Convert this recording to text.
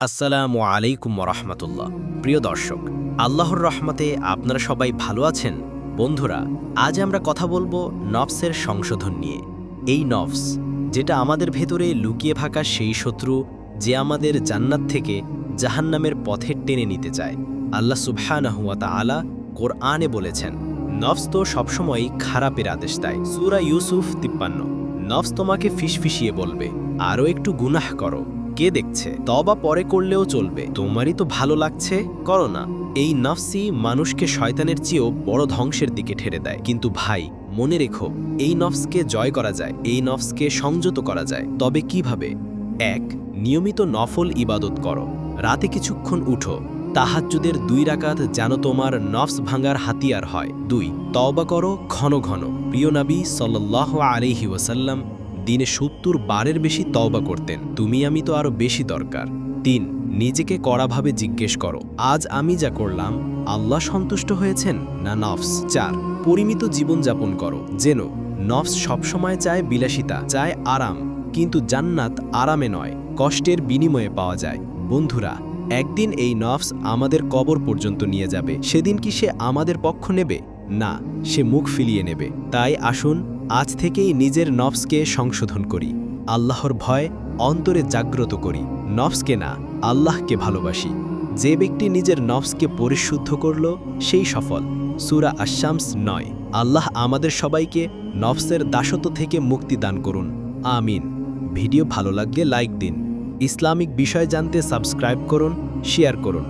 আসসালামু আলাইকুম রহমতুল্লাহ। প্রিয় দর্শক, আল্লাহর রহমতে আপনারা সবাই ভালো আছেন? বন্ধুরা, আজ আমরা কথা বলবো নফসের সংশোধন নিয়ে। এই নফস, যেটা আমাদের ভেতরে লুকিয়ে থাকা সেই শত্রু, যে আমাদের জান্নাত থেকে জাহান্নামের পথে টেনে নিতে চায়। আল্লাহ সুবহানাহু ওয়া তাআলা কোরআনে বলেছেন, নফস তো সবসময় খারাপের আদেশ দেয়। সূরা ইউসুফ 53। নফস তোমাকে ফিসফিসিয়ে বলবে, আরও একটু গুনাহ করো। কে দেখছে? তওবা পরে করলেও চলবে, তোমারই তো ভালো লাগছে, করো না। এই নফসই মানুষকে শয়তানের চেয়েও বড় ধ্বংসের দিকে ঠেলে দেয়। কিন্তু ভাই, মনে রেখো, এই নফসকে জয় করা যায়, এই নফসকে সংযত করা যায়। তবে কিভাবে? ১. নিয়মিত নফল ইবাদত করো। রাতে কিছুক্ষণ উঠো, তাহাজ্জুদের 2 রাকাত যেন তোমার নফস ভাঙার হাতিয়ার হয়। 2. তওবা করো ঘন ঘন। প্রিয় নবী সাল্লাল্লাহু আলাইহি ওয়াসাল্লাম দিনে 70 বারের বেশি তওবা করতেন। তুমি আমি তো আরও বেশি দরকার। 3. নিজেকে কড়াভাবে জিজ্ঞেস করো, আজ আমি যা করলাম, আল্লাহ সন্তুষ্ট হয়েছেন না নফস? 4. পরিমিত জীবনযাপন করো। যেন নফস সবসময় চায় বিলাসিতা, চায় আরাম, কিন্তু জান্নাত আরামে নয়, কষ্টের বিনিময়ে পাওয়া যায়। বন্ধুরা, একদিন এই নফস আমাদের কবর পর্যন্ত নিয়ে যাবে। সেদিন কি সে আমাদের পক্ষ নেবে? না, সে মুখ ফিরিয়ে নেবে। তাই আসুন আজ থেকেই নিজের নফসকে সংশোধন করি, আল্লাহর ভয় অন্তরে জাগ্রত করি। নফসকে না, আল্লাহকে ভালোবাসি। যে ব্যক্তি নিজের নফসকে পরিশুদ্ধ করল, সেই সফল। সূরা আশ-শামস 9। আল্লাহ আমাদের সবাইকে নফসের দাসত্ব থেকে মুক্তি দান করুন, আমিন। ভিডিও ভালো লাগলে লাইক দিন। ইসলামিক বিষয় জানতে সাবস্ক্রাইব করুন, শেয়ার করুন।